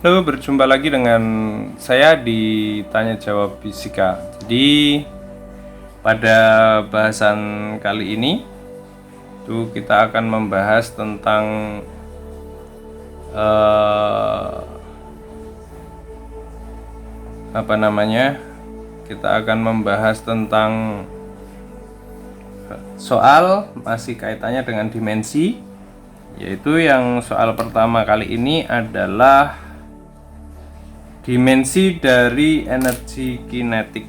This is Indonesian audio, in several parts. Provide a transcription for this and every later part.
Halo, berjumpa lagi dengan saya di Tanya Jawab Fisika. Jadi pada bahasan kali ini kita akan membahas tentang kita akan membahas tentang soal masih kaitannya dengan dimensi, yaitu yang soal pertama kali ini adalah dimensi dari energi kinetik.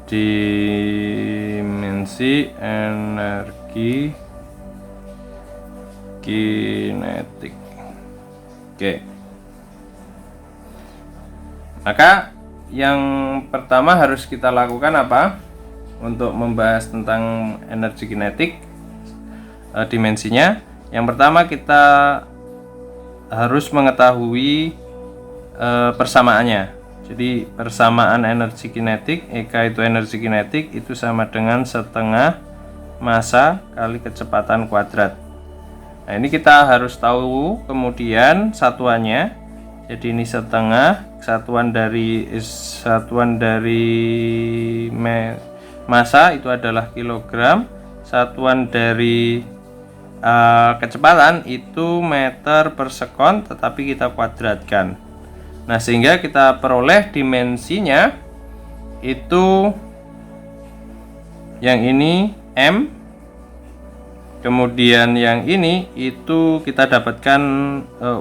Dimensi energi kinetik. Oke. Maka yang pertama harus kita lakukan apa? Untuk membahas tentang energi kinetik, dimensinya. Yang pertama kita harus mengetahui persamaannya. Jadi persamaan energi kinetik, EK itu energi kinetik, itu sama dengan setengah massa kali kecepatan kuadrat. Nah, ini kita harus tahu kemudian satuannya. Jadi ini setengah, satuan dari massa itu adalah kilogram, satuan dari kecepatan itu meter per sekon, tetapi kita kuadratkan. Nah, sehingga kita peroleh dimensinya itu yang ini M, kemudian yang ini itu kita dapatkan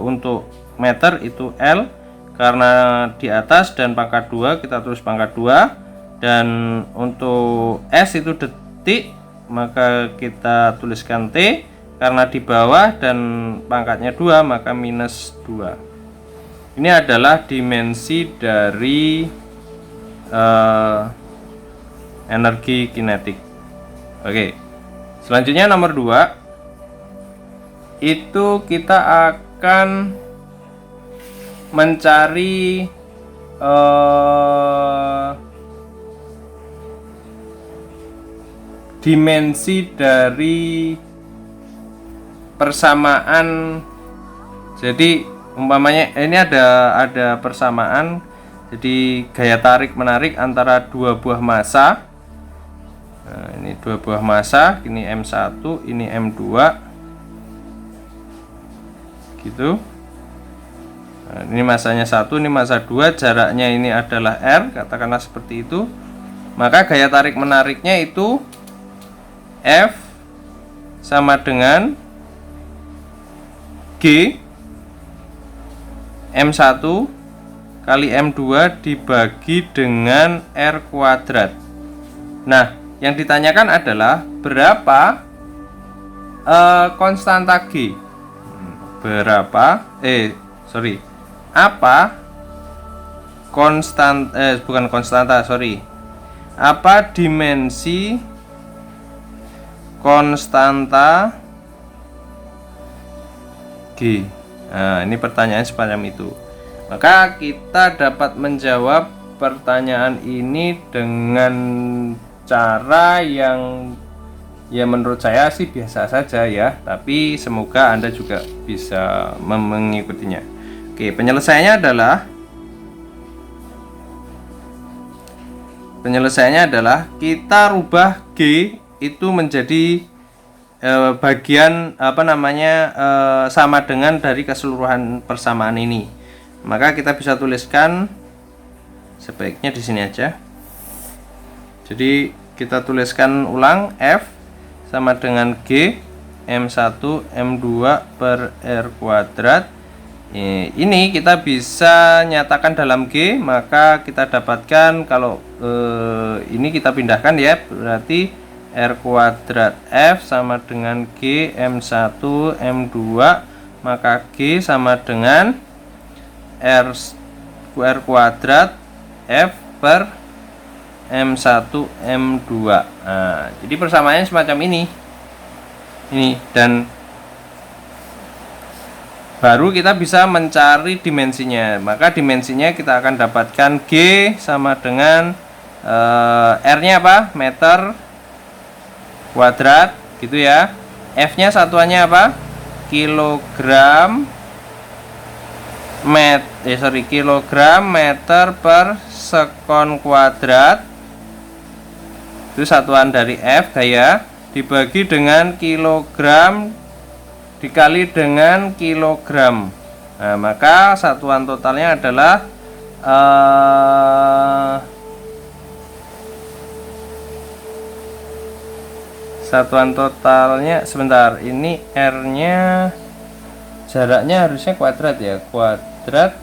untuk meter itu L, karena di atas dan pangkat 2 kita tulis pangkat 2, dan untuk S itu detik maka kita tuliskan T, karena di bawah dan pangkatnya 2 maka minus 2. Ini adalah dimensi dari energi kinetik. Oke. Selanjutnya nomor 2, itu kita akan mencari dimensi dari persamaan. Jadi umpamanya ini ada persamaan, jadi gaya tarik menarik antara dua buah massa. Nah, ini dua buah massa, ini M1, ini M2 gitu. Nah, ini massanya 1, ini massa 2, jaraknya ini adalah R, katakanlah seperti itu. Maka gaya tarik menariknya itu F sama dengan G M1 kali M2 dibagi dengan R kuadrat. Nah, yang ditanyakan adalah berapa konstanta G. Apa dimensi konstanta G? Nah, ini pertanyaan semacam itu. Maka kita dapat menjawab pertanyaan ini dengan cara yang ya menurut saya sih biasa saja ya, tapi semoga Anda juga bisa mengikutinya. Oke, penyelesaiannya adalah kita rubah G itu menjadi bagian sama dengan dari keseluruhan persamaan ini. Maka kita bisa tuliskan sebaiknya di sini aja. Jadi kita tuliskan ulang, F sama dengan G M1 M2 per R kuadrat. Ini kita bisa nyatakan dalam G, maka kita dapatkan kalau ini kita pindahkan ya, berarti R kuadrat F sama dengan G M1 M2, maka G sama dengan R kuadrat F per M1 M2. Nah, jadi persamaannya semacam ini. Dan baru kita bisa mencari dimensinya. Maka dimensinya kita akan dapatkan G sama dengan R-nya apa? Meter kuadrat gitu ya. F-nya satuannya apa? G kilogram meter per sekon kuadrat, itu satuan dari F gaya, dibagi dengan kilogram dikali dengan kilogram. Nah, maka satuan totalnya adalah sebentar, ini R-nya jaraknya harusnya kuadrat ya, kuadrat,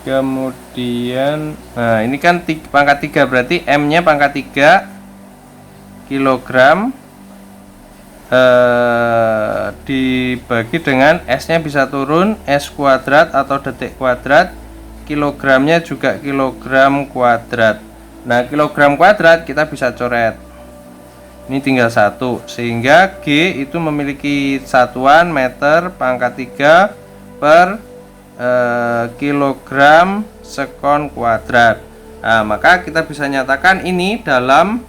kemudian nah ini kan pangkat 3, berarti M-nya pangkat 3 kilogram, dibagi dengan S-nya bisa turun, S kuadrat atau detik kuadrat, kilogramnya juga kilogram kuadrat. Nah, kilogram kuadrat kita bisa coret, ini tinggal 1, sehingga G itu memiliki satuan meter pangkat 3 per kilogram sekon kuadrat. Nah, maka kita bisa nyatakan ini dalam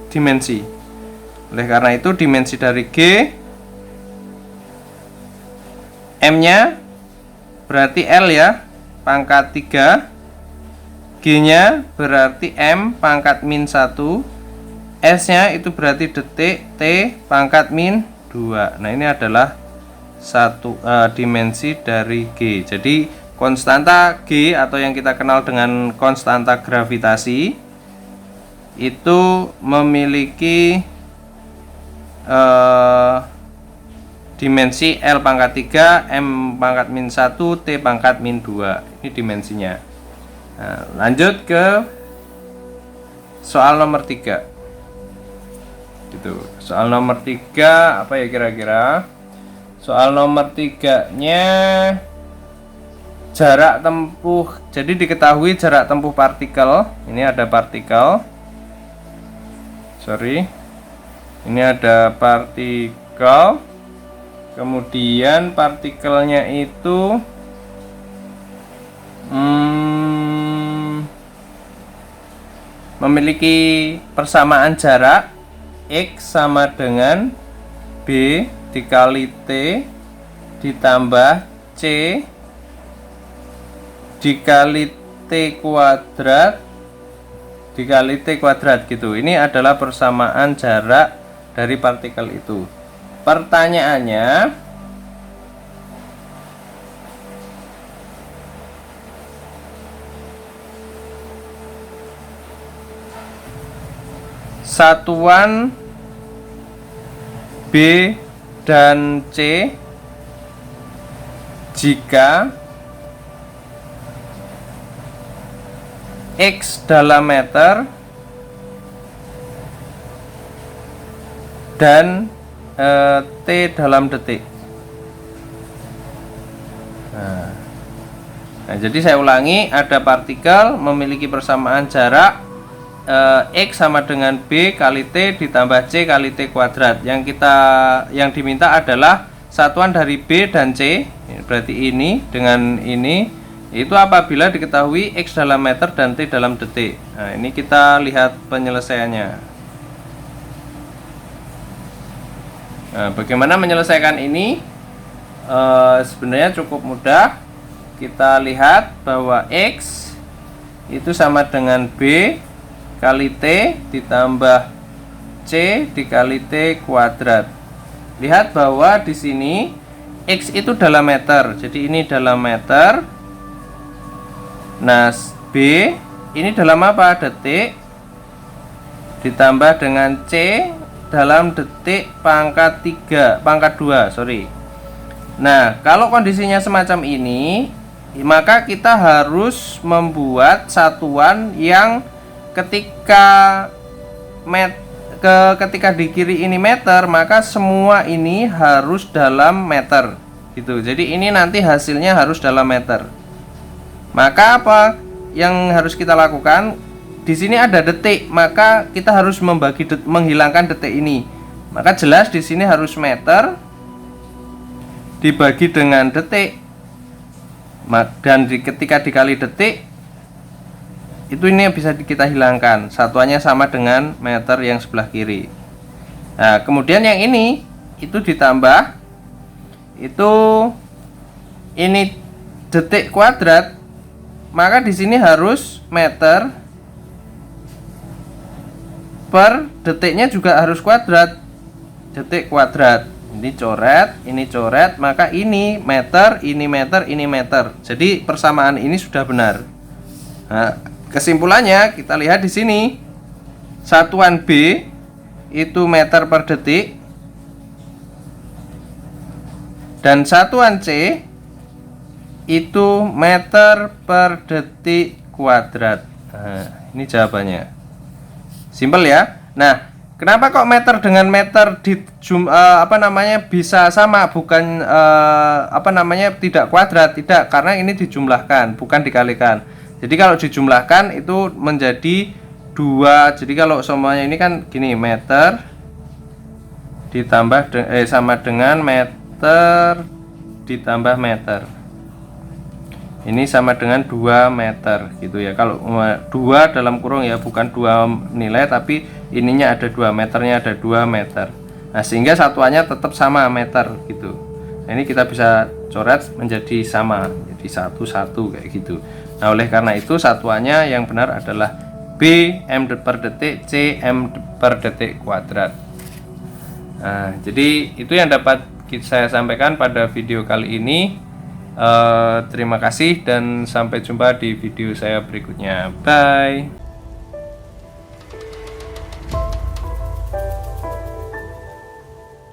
dimensi. Oleh karena itu dimensi dari G, M-nya berarti L ya, pangkat 3, G-nya berarti M pangkat min 1, S-nya itu berarti detik, T pangkat min 2. Nah, ini adalah dimensi dari G. Jadi konstanta G atau yang kita kenal dengan konstanta gravitasi itu memiliki dimensi L pangkat 3, M pangkat min 1, T pangkat min 2. Ini dimensinya. Nah, lanjut ke soal nomor 3. Gitu. Soal nomor 3 apa ya kira-kira? Soal nomor 3-nya jarak tempuh. Jadi diketahui jarak tempuh partikel. Ini ada partikel. Ini ada partikel. Kemudian partikelnya itu memiliki persamaan jarak X sama dengan B dikali T ditambah C dikali T kuadrat dikali T kuadrat gitu. Ini adalah persamaan jarak dari partikel itu. Pertanyaannya, satuan B dan C jika X dalam meter dan T dalam detik. Nah, jadi saya ulangi, ada partikel memiliki persamaan jarak X sama dengan B kali T ditambah C kali T kuadrat. Yang diminta adalah satuan dari B dan C, berarti ini dengan ini, itu apabila diketahui X dalam meter dan T dalam detik. Nah, ini kita lihat penyelesaiannya. Nah, bagaimana menyelesaikan ini? Sebenarnya cukup mudah. Kita lihat bahwa X itu sama dengan B kali T ditambah C dikali T kuadrat. Lihat bahwa di sini X itu dalam meter, jadi ini dalam meter. Nah, B ini dalam apa? Detik ditambah dengan C dalam detik pangkat 2. Nah, kalau kondisinya semacam ini, maka kita harus membuat satuan yang ketika di kiri ini meter, maka semua ini harus dalam meter gitu. Jadi ini nanti hasilnya harus dalam meter. Maka apa yang harus kita lakukan? Di sini ada detik, maka kita harus menghilangkan detik ini. Maka jelas di sini harus meter dibagi dengan detik. Dan ketika dikali detik, itu ini bisa kita hilangkan. Satuannya sama dengan meter yang sebelah kiri. Nah, kemudian yang ini itu ditambah, itu ini detik kuadrat, maka di sini harus meter per detiknya juga harus kuadrat, detik kuadrat. Ini coret, maka ini meter, ini meter, ini meter. Jadi persamaan ini sudah benar. Nah, kesimpulannya kita lihat di sini. Satuan B itu meter per detik, dan satuan C itu meter per detik kuadrat. Nah, ini jawabannya. Simpel ya. Nah, kenapa kok meter dengan meter bisa sama, bukan tidak kuadrat? Tidak, karena ini dijumlahkan, bukan dikalikan. Jadi kalau dijumlahkan itu menjadi 2. Jadi kalau semuanya ini kan gini, meter ditambah sama dengan meter ditambah meter. Ini sama dengan 2 meter gitu ya. Kalau 2 dalam kurung ya, bukan 2 nilai, tapi ininya ada 2, meternya ada 2 meter. Nah, sehingga satuannya tetap sama, meter gitu. Nah, ini kita bisa coret menjadi sama, jadi 1 kayak gitu. Nah, oleh karena itu satuannya yang benar adalah B m per detik, C m per detik kuadrat. Nah, jadi itu yang dapat saya sampaikan pada video kali ini. Terima kasih dan sampai jumpa di video saya berikutnya. Bye.